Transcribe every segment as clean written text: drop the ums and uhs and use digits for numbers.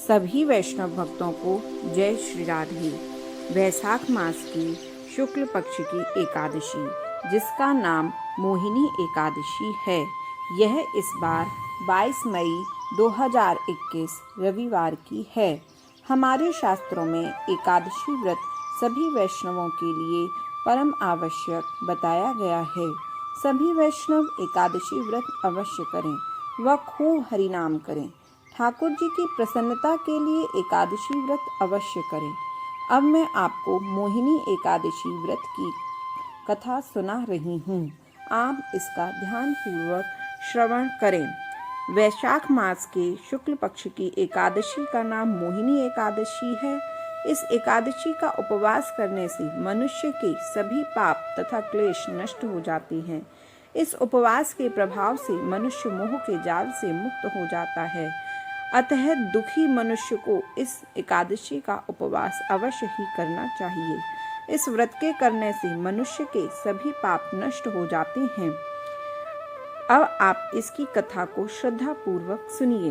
सभी वैष्णव भक्तों को जय श्री राधे। वैशाख मास की शुक्ल पक्ष की एकादशी, जिसका नाम मोहिनी एकादशी है, यह इस बार 22 मई 2021 रविवार की है। हमारे शास्त्रों में एकादशी व्रत सभी वैष्णवों के लिए परम आवश्यक बताया गया है। सभी वैष्णव एकादशी व्रत अवश्य करें व खूब हरिनाम करें। ठाकुर जी की प्रसन्नता के लिए एकादशी व्रत अवश्य करें। अब मैं आपको मोहिनी एकादशी व्रत की कथा सुना रही हूँ। आप इसका ध्यानपूर्वक श्रवण करें। वैशाख मास के शुक्ल पक्ष की एकादशी का नाम मोहिनी एकादशी है। इस एकादशी का उपवास करने से मनुष्य के सभी पाप तथा क्लेश नष्ट हो जाते हैं। इस उपवास के प्रभाव से मनुष्य मोह के जाल से मुक्त हो जाता है। अतः दुखी मनुष्य को इस एकादशी का उपवास अवश्य ही करना चाहिए। इस व्रत के करने से मनुष्य के सभी पाप नष्ट हो जाते हैं। अब आप इसकी कथा को श्रद्धा पूर्वक सुनिए।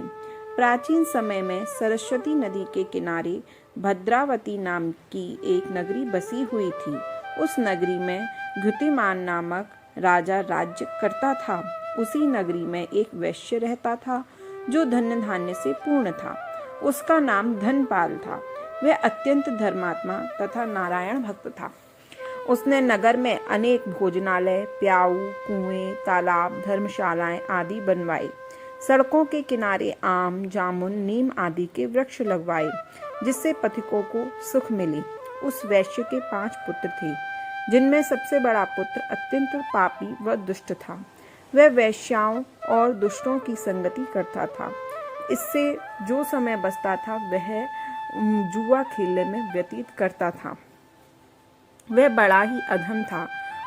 प्राचीन समय में सरस्वती नदी के किनारे भद्रावती नाम की एक नगरी बसी हुई थी। उस नगरी में घृतिमान नामक राजा राज्य करता था। उसी नगरी में एक वैश्य रहता था जो धन धान्य से पूर्ण था। उसका नाम धनपाल था। वह अत्यंत धर्मात्मा तथा नारायण भक्त था। उसने नगर में अनेक भोजनालय, प्याऊ, कुएं, तालाब, धर्मशालाएं आदि बनवाए। सड़कों के किनारे आम, जामुन, नीम आदि के वृक्ष लगवाए, जिससे पथिकों को सुख मिले। उस वैश्य के 5 पुत्र थे, जिनमें सबसे बड़ा पुत्र अत्यंत पापी व दुष्ट था। वह वैश्याओं और दुष्टों की संगति करता था। इससे जो समय बचता था वह जुआ खेलने में व्यतीत करता था। वह बड़ा ही अधम था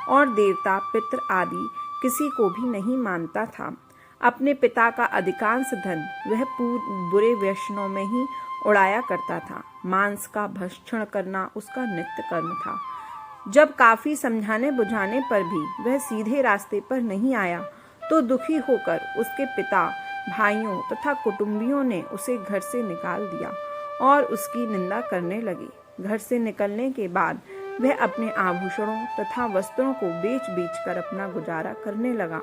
और देवता, पितृ आदि किसी को भी नहीं मानता था। अपने पिता का अधिकांश धन वह बुरे व्यसनों में ही उड़ाया करता था। मांस का भक्षण करना उसका नित्य कर्म था। जब काफी समझाने बुझाने पर भी वह सीधे रास्ते पर नहीं आया, तो दुखी होकर उसके पिता, भाइयों तथा कुटुंबियों ने उसे घर से निकाल दिया और उसकी निंदा करने लगे। घर से निकलने के बाद वह अपने आभूषणों तथा वस्त्रों को बेच कर अपना गुजारा करने लगा।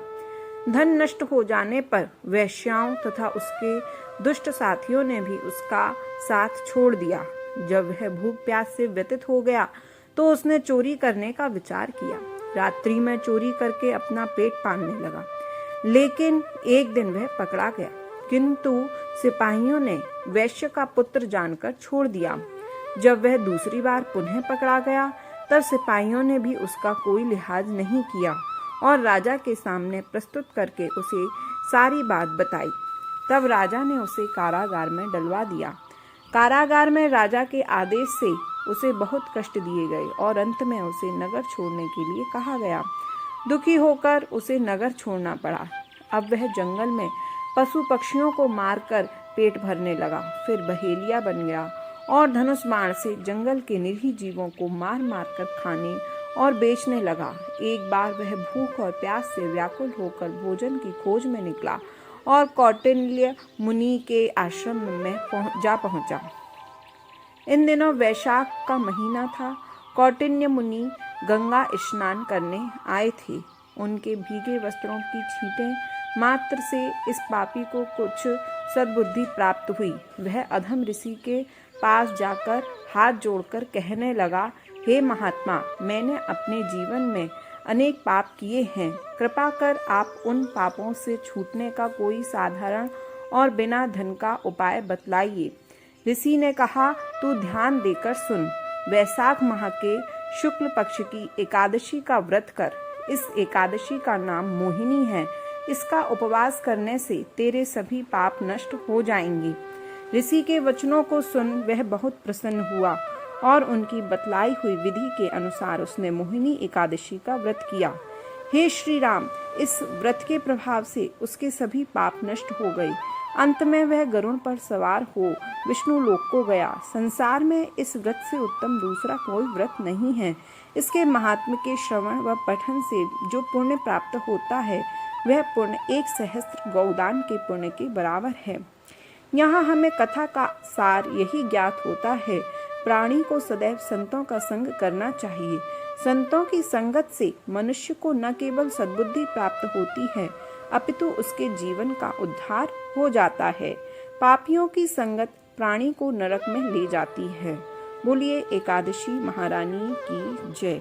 धन नष्ट हो जाने पर वैश्याओं तथा उसके दुष्ट साथियों ने भी उसका साथ छोड़ दिया। जब वह भूख प्यास से व्यतीत हो गया, तो उसने चोरी करने का विचार किया। रात्रि में चोरी करके अपना पेट पालने लगा, लेकिन एक दिन वह पकड़ा गया। किंतु सिपाहियों ने वैश्य का पुत्र जानकर छोड़ दिया। जब वह दूसरी बार पुनः पकड़ा गया, तब सिपाहियों ने भी उसका कोई लिहाज नहीं किया और राजा के सामने प्रस्तुत करके उसे सारी बात बताई। तब राजा ने उसे कारागार में डलवा दिया। कारागार में राजा के आदेश से उसे बहुत कष्ट दिए गए और अंत में उसे नगर छोड़ने के लिए कहा गया। दुखी होकर उसे नगर छोड़ना पड़ा। अब वह जंगल में पशु पक्षियों को मारकर पेट भरने लगा। फिर बहेलिया बन गया और धनुष बाण से जंगल के निरीह जीवों को मार मार कर खाने और बेचने लगा। एक बार वह भूख और प्यास से व्याकुल होकर भोजन की खोज में निकला और कौटिल्य मुनि के आश्रम में जा पहुंचा। इन दिनों वैशाख का महीना था। कौटिल्य मुनि गंगा स्नान करने आए थे। उनके भीगे वस्त्रों की छींटें मात्र से इस पापी को कुछ सद्बुद्धि प्राप्त हुई। वह अधम ऋषि के पास जाकर हाथ जोड़कर कहने लगा, हे महात्मा, मैंने अपने जीवन में अनेक पाप किए हैं। कृपा कर आप उन पापों से छूटने का कोई साधारण और बिना धन का उपाय बतलाइए। ऋषि ने कहा, तू ध्यान देकर सुन। वैशाख माह के शुक्ल पक्ष की एकादशी का व्रत कर। इस एकादशी का नाम मोहिनी है। इसका उपवास करने से तेरे सभी पाप नष्ट हो जाएंगे। ऋषि के वचनों को सुन वह बहुत प्रसन्न हुआ और उनकी बतलाई हुई विधि के अनुसार उसने मोहिनी एकादशी का व्रत किया। हे श्री राम, इस व्रत के प्रभाव से उसके सभी पाप नष्ट हो गए। अंत में वह गरुड़ पर सवार हो विष्णु लोक को गया। संसार में इस व्रत से उत्तम दूसरा कोई व्रत नहीं है। इसके महात्म्य के श्रवण व पठन से जो पुण्य प्राप्त होता है, वह पुण्य 1 सहस्त्र गौदान के पुण्य के बराबर है। यहाँ हमें कथा का सार यही ज्ञात होता है, प्राणी को सदैव संतों का संग करना चाहिए। संतों की संगत से मनुष्य को न केवल सद्बुद्धि प्राप्त होती है, अपितु उसके जीवन का उद्धार हो जाता है। पापियों की संगत प्राणी को नरक में ले जाती है। बोलिए एकादशी महारानी की जय।